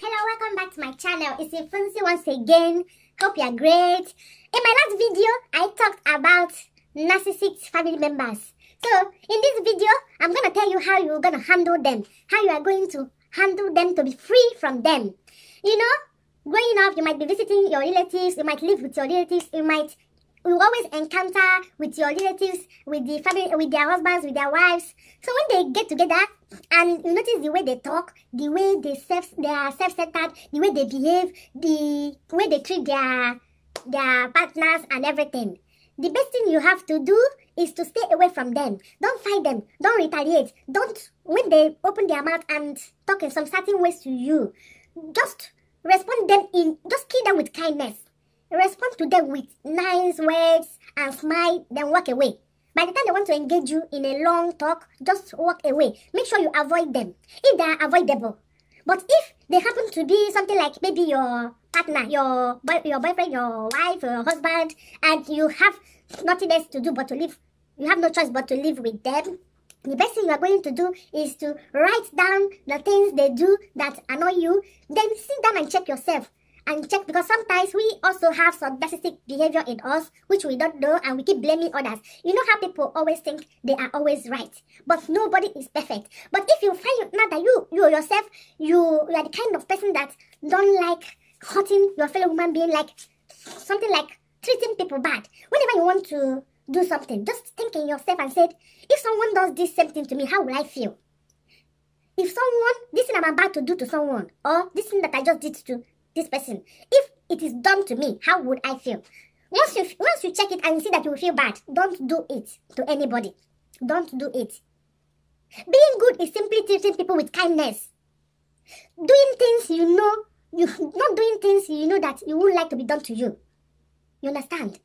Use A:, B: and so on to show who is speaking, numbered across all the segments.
A: Hello, welcome back to my channel. It's Ifunsi once again. Hope you are great. In my last video, I talked about narcissist family members. So, in this video, I'm going to tell you how you're going to handle them. How you are going to handle them to be free from them. You know, growing up, you might be visiting your relatives. You might live with your relatives. You always encounter with your relatives, with the family, with their husbands, with their wives. So when they get together and you notice the way they talk, the way they are self-centered, the way they behave, the way they treat their partners and everything. The best thing you have to do is to stay away from them. Don't fight them. Don't retaliate. Don't, when they open their mouth and talk in some certain ways to you, just respond them just kill them with kindness. Respond to them with nice words and smile, then walk away. By the time they want to engage you in a long talk, just walk away. Make sure you avoid them if they are avoidable. But if they happen to be something like maybe your partner, your boyfriend, your wife, your husband, and you have nothing else to do but to live, you have no choice but to live with them, the best thing you are going to do is to write down the things they do that annoy you, then sit down and check yourself. And check, because sometimes we also have some narcissistic behavior in us which we don't know and we keep blaming others. You know how people always think they are always right, but nobody is perfect. But if you find now that you yourself, you are the kind of person that don't like hurting your fellow human being, like something like treating people bad. Whenever you want to do something, just think in yourself and say, if someone does this same thing to me, how will I feel? If this thing I'm about to do to someone, or this thing that I just did to this person, if it is done to me, how would I feel? Once you check it and see that you will feel bad, don't do it to anybody. Don't do it. Being good is simply treating people with kindness. Doing things not doing things you know that you would like to be done to you. You understand?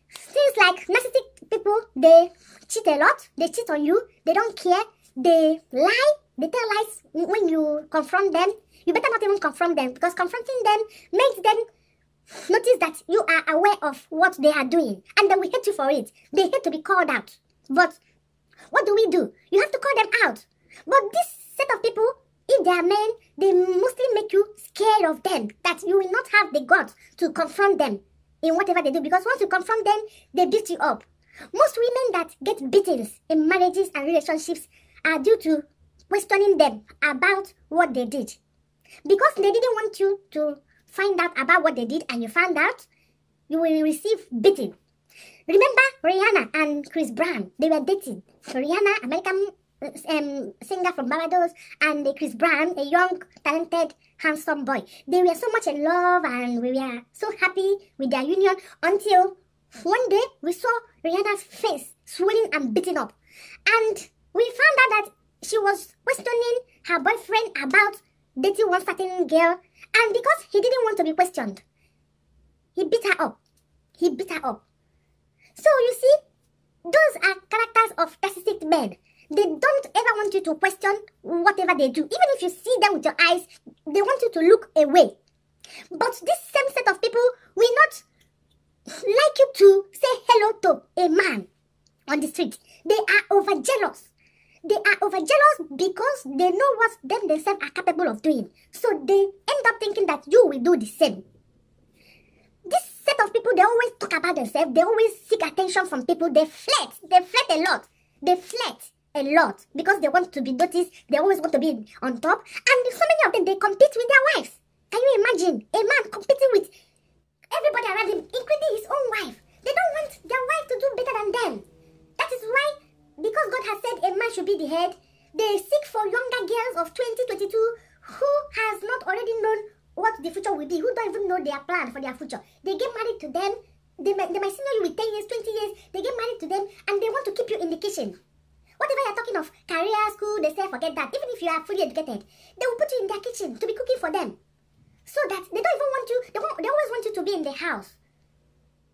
A: Things like narcissistic people, they cheat a lot, they cheat on you, they don't care, they lie, they tell lies when you confront them. You better not even confront them, because confronting them makes them notice that you are aware of what they are doing, and they will hate you for it. They hate to be called out. But what do? You have to call them out. But this set of people, if they are men, they mostly make you scared of them, that you will not have the guts to confront them in whatever they do, because once you confront them, they beat you up. Most women that get beatings in marriages and relationships are due to questioning them about what they did. Because they didn't want you to find out about what they did, and you found out, you will receive beating. Remember Rihanna and Chris Brown? They were dating. Rihanna, American singer from Barbados, and Chris Brown, a young, talented, handsome boy. They were so much in love, and we were so happy with their union, until one day we saw Rihanna's face swelling and beating up. And we found out that she was questioning her boyfriend about dating one certain girl, and because he didn't want to be questioned, he beat her up. So you see, those are characters of narcissistic men. They don't ever want you to question whatever they do. Even if you see them with your eyes, they want you to look away. But this same set of people will not like you to say hello to a man on the street. They are overjealous. They are overjealous because they know what them themselves are capable of doing. So they end up thinking that you will do the same. This set of people, they always talk about themselves. They always seek attention from people. They flirt. They flirt a lot. Because they want to be noticed. They always want to be on top. And so many of them, they compete with their wives. Can you imagine a man competing with everybody around him, including his own wife? They don't want their wife to do better than them. That is why, because God has said a man should be the head, they seek for younger girls of 2022 who has not already known what the future will be, who don't even know their plan for their future. They get married to them. They might senior you with 10 years, 20 years. They get married to them, and they want to keep you in the kitchen. Whatever you're talking of, career, school, they say forget that. Even if you are fully educated, they will put you in their kitchen to be cooking for them. So that they don't even want you, they always want you to be in the house.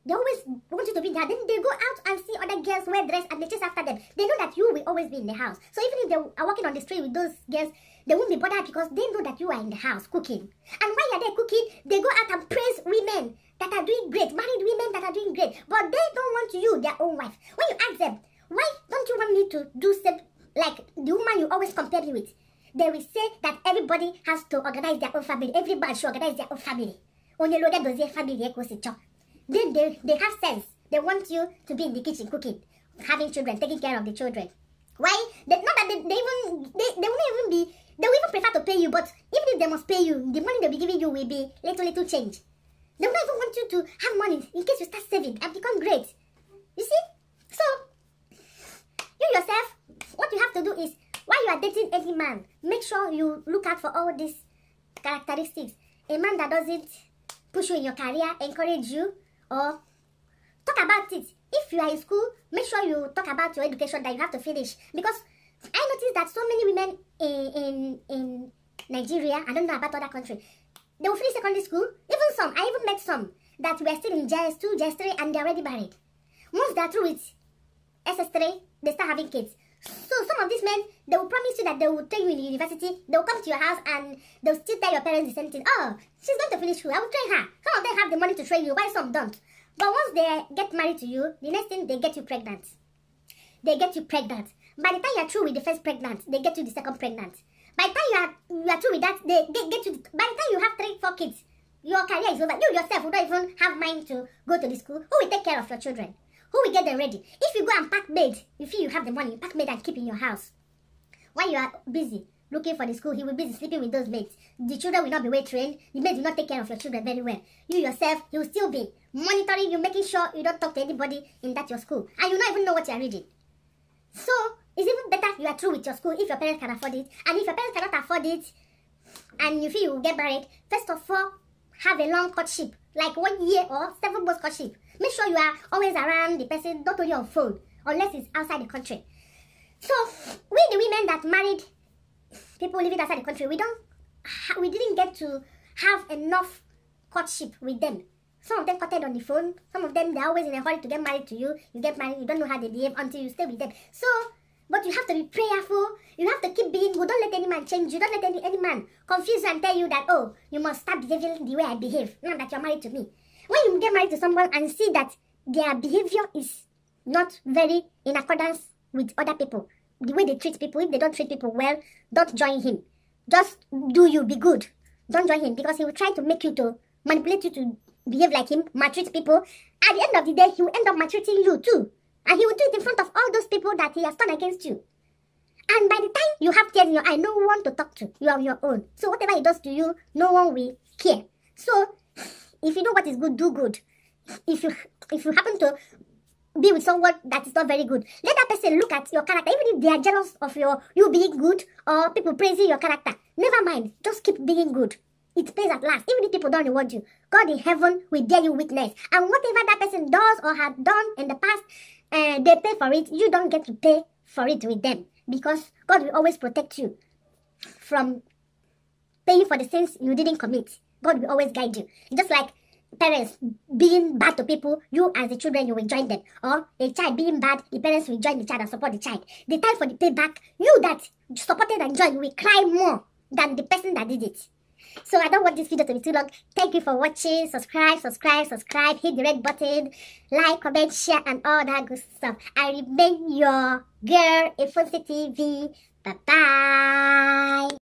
A: They always want you to be there. Then they go out and see other girls wear dress and they chase after them. They know that you will always be in the house. So even if they are walking on the street with those girls, they won't be bothered because they know that you are in the house cooking. And while you're there cooking, they go out and praise women that are doing great, married women that are doing great. But they don't want you, their own wife. When you ask them, why don't you want me to do something like the woman you always compare me with? they will say that everybody has to organize their own family. Everybody should organize their own family. Only load does their family. Then they have sense. They want you to be in the kitchen cooking, having children, taking care of the children. Why? Not that they won't even be. They will even prefer to pay you, but even if they must pay you, the money they'll be giving you will be little change. They will not even want you to have money in case you start saving and become great. You see? So, you yourself, what you have to do is, while you are dating any man, make sure you look out for all these characteristics. A man that doesn't push you in your career, encourage you, or talk about it. If you are in school, make sure you talk about your education that you have to finish. Because I noticed that so many women in Nigeria, I don't know about other countries, they will finish secondary school. Even some, I even met some that were still in JS2, JS3, and they're already married. Once they're through with SS3, they start having kids. So some of these men, they will promise you that they will train you in the university, they will come to your house and they'll still tell your parents the same thing. Oh, she's going to finish school, I will train her. Some of them have the money to train you, while some don't. But once they get married to you, the next thing, they get you pregnant. They get you pregnant. By the time you are through with the first pregnant, they get you the second pregnant. By the time you are through with that, they get you. By the time you have 3, 4 kids, your career is over. You yourself will not even have mind to go to the school. Who will take care of your children? Who will get them ready? If you go and pack maid, you feel you have the money, you pack maid and keep in your house. While you are busy looking for the school, he will be busy sleeping with those maids. The children will not be well trained. The maids will not take care of your children very well. You yourself, you will still be monitoring you, making sure you don't talk to anybody in that your school. And you don't even know what you are reading. So, it's even better you are through with your school if your parents can afford it. And if your parents cannot afford it, and you feel you will get married, first of all, have a long courtship. Like 1 year or 7 months courtship. Make sure you are always around the person, not only on phone, unless it's outside the country. So, we the women that married people living outside the country, we didn't get to have enough courtship with them. Some of them courted on the phone. Some of them, they're always in a hurry to get married to you. You get married, you don't know how they behave until you stay with them. So, but you have to be prayerful. You have to keep being good. Don't let any man change you. Don't let any man confuse you and tell you that, oh, you must start behaving the way I behave now that you're married to me. When you get married to someone and see that their behavior is not very in accordance with other people, the way they treat people, if they don't treat people well, don't join him. Just do you, be good. Don't join him, because he will try to make you to manipulate you to behave like him, maltreat people. At the end of the day, he will end up maltreating you too. And he will do it in front of all those people that he has turned against you. And by the time you have tears in your eye, no one to talk to. You are on your own. So whatever he does to you, no one will care. So if you know what is good, do good. If you happen to be with someone that is not very good, let that person look at your character. Even if they are jealous of you being good or people praising your character, never mind. Just keep being good. It pays at last. Even if people don't reward you, God in heaven will bear you witness. And whatever that person does or has done in the past, they pay for it. You don't get to pay for it with them, because God will always protect you from paying for the sins you didn't commit. God will always guide you. Just like parents being bad to people, you as the children, you will join them. Or a child being bad, the parents will join the child and support the child. The time for the payback, you that supported and joined will cry more than the person that did it. So I don't want this video to be too long. Thank you for watching. Subscribe. Hit the red button. Like, comment, share, and all that good stuff. I remain your girl, Ifunsi TV. Bye-bye.